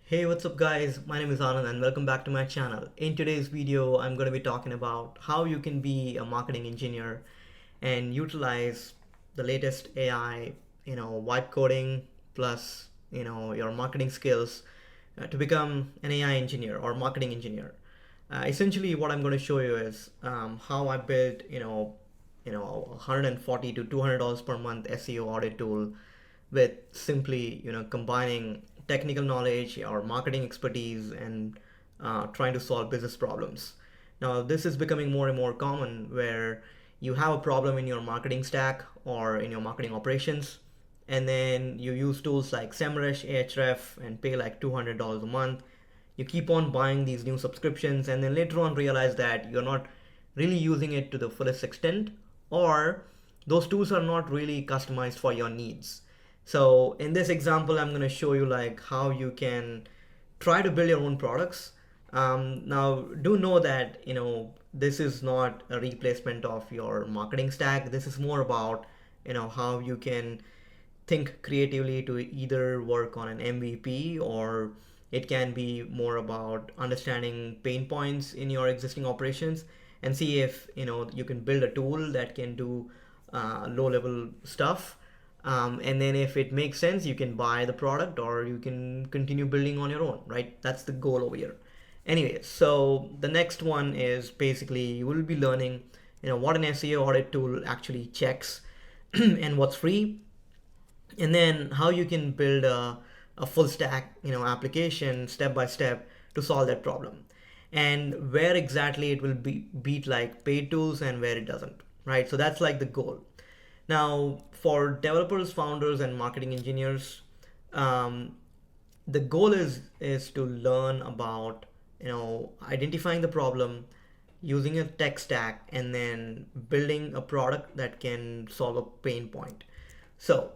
Hey, what's up guys? My name is Anand and welcome back to my channel. In today's video, I'm going to be talking about how you can be a marketing engineer and utilize the latest AI, vibe coding plus, your marketing skills to become an AI engineer or marketing engineer. Essentially, what I'm going to show you is how I built, 140 to $200 per month SEO audit tool with simply, combining technical knowledge or marketing expertise and trying to solve business problems. Now, this is becoming more and more common where you have a problem in your marketing stack or in your marketing operations, and then you use tools like Semrush, Ahrefs, and pay like $200 a month. You keep on buying these new subscriptions, and then later on realize that you're not really using it to the fullest extent, or those tools are not really customized for your needs. So in this example, I'm going to show you like how you can try to build your own products. Now, do know that this is not a replacement of your marketing stack. This is more about how you can think creatively to either work on an MVP, or it can be more about understanding pain points in your existing operations and see if you can build a tool that can do low level stuff, and then if it makes sense, you can buy the product or you can continue building on your own, right? That's the goal over here. Anyway, so the next one is basically you will be learning what an SEO audit tool actually checks and what's free, and then how you can build a full stack application step by step to solve that problem, and where exactly it will be beat like paid tools and where it doesn't, right? So that's like the goal. Now, for developers, founders, and marketing engineers, um, the goal is to learn about identifying the problem, using a tech stack, and then building a product that can solve a pain point. So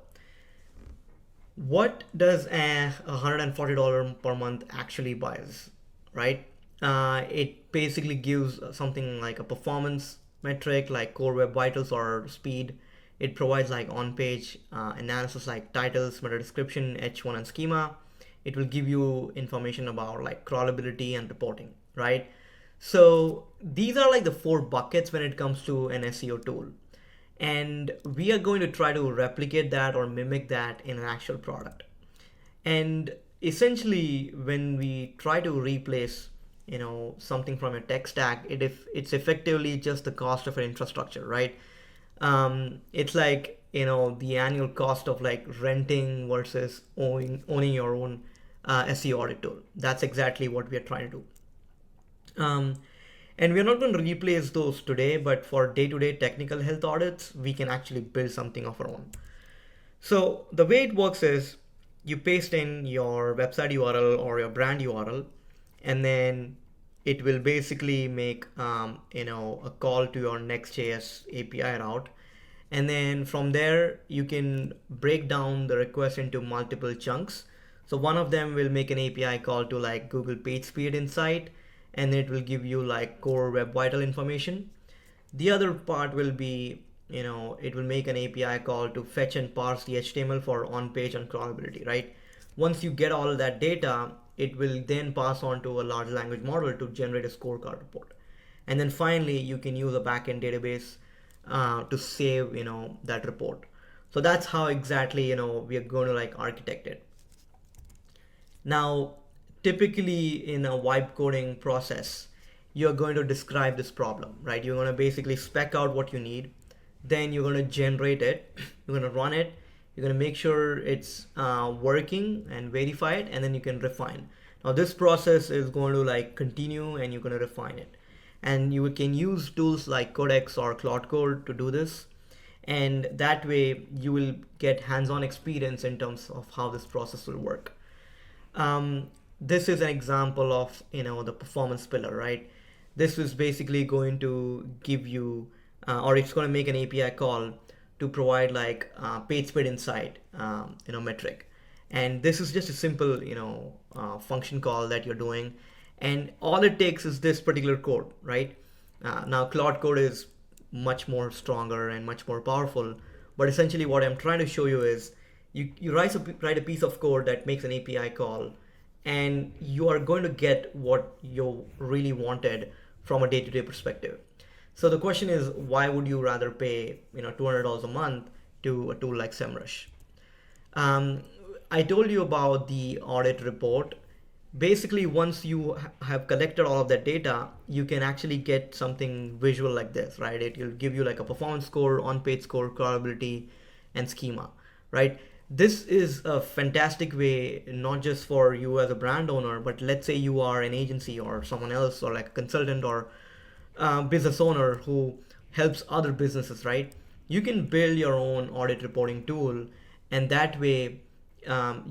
what does a $140 per month actually buys, right? It basically gives something like a performance metric like core web vitals or speed. It provides like on-page analysis like titles, meta description, H1 and schema. It will give you information about like crawlability and reporting, right? So these are like the four buckets when it comes to an SEO tool. And we are going to try to replicate that or mimic that in an actual product. And essentially, when we try to replace something from a tech stack, it's effectively just the cost of an infrastructure, right? It's like the annual cost of like renting versus owning your own SEO audit tool. That's exactly what we are trying to do. And we're not going to replace those today, but for day-to-day technical health audits, we can actually build something of our own. So the way it works is you paste in your website URL or your brand URL, and then it will basically make a call to your Next.js API route. And then from there, you can break down the request into multiple chunks. So one of them will make an API call to like Google PageSpeed Insight, and it will give you like core web vital information. The other part will be, it will make an API call to fetch and parse the HTML for on-page and crawlability, right? Once you get all of that data, it will then pass on to a large language model to generate a scorecard report. And then finally, you can use a backend database to save, that report. So that's how exactly, we are going to like architect it. Now, typically in a vibe coding process, you're going to describe this problem, right? You're going to basically spec out what you need, then you're going to generate it, you're going to run it, you're going to make sure it's working and verify it, and then you can refine. Now this process is going to like continue, and you're going to refine it. And you can use tools like Codex or Cloud Code to do this. And that way you will get hands-on experience in terms of how this process will work. This is an example of the performance pillar, right? This is basically going to give you or it's going to make an API call to provide like page speed insight metric. And this is just a simple function call that you're doing, and all it takes is this particular code, right? Now Cloud Code is much more stronger and much more powerful, but essentially what I'm trying to show you is you write a piece of code that makes an API call, and you are going to get what you really wanted from a day-to-day perspective. So the question is, why would you rather pay $200 a month to a tool like Semrush? Um, I told you about the audit report. Basically, once you have collected all of that data, you can actually get something visual like this, right? It will give you like a performance score, on-page score, crawlability, and schema, right? This is a fantastic way, not just for you as a brand owner, but let's say you are an agency or someone else, or like a consultant or business owner who helps other businesses, right? You can build your own audit reporting tool, and that way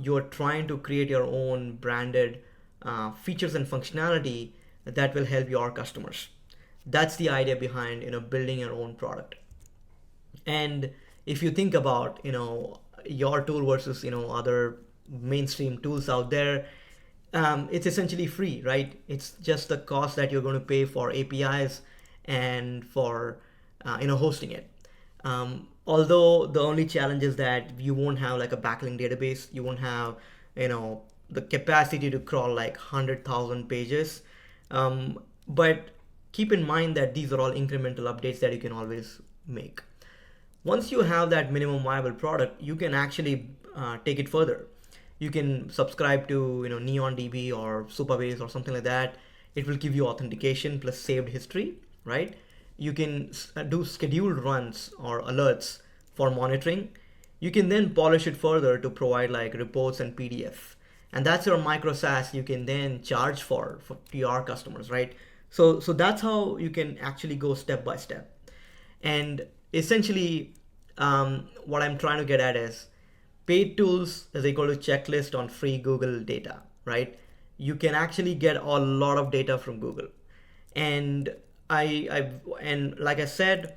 you're trying to create your own branded features and functionality that will help your customers. That's the idea behind building your own product. And if you think about your tool versus other mainstream tools out there, it's essentially free, right? It's just the cost that you're going to pay for APIs and for hosting it. Although the only challenge is that you won't have like a backlink database, you won't have the capacity to crawl like 100,000 pages. But keep in mind that these are all incremental updates that you can always make. Once you have that minimum viable product, you can actually take it further. You can subscribe to NeonDB or Supabase or something like that. It will give you authentication plus saved history, right? You can do scheduled runs or alerts for monitoring. You can then polish it further to provide like reports and PDF. And that's your micro SaaS you can then charge for to your customers, right? So that's how you can actually go step by step. And essentially, what I'm trying to get at is paid tools is equal to checklist on free Google data, right? You can actually get a lot of data from Google. And and like I said,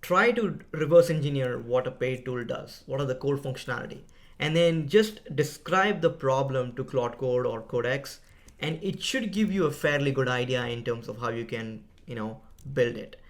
try to reverse engineer what a paid tool does. What are the core functionality? And then just describe the problem to Claude Code or Codex, and it should give you a fairly good idea in terms of how you can, build it.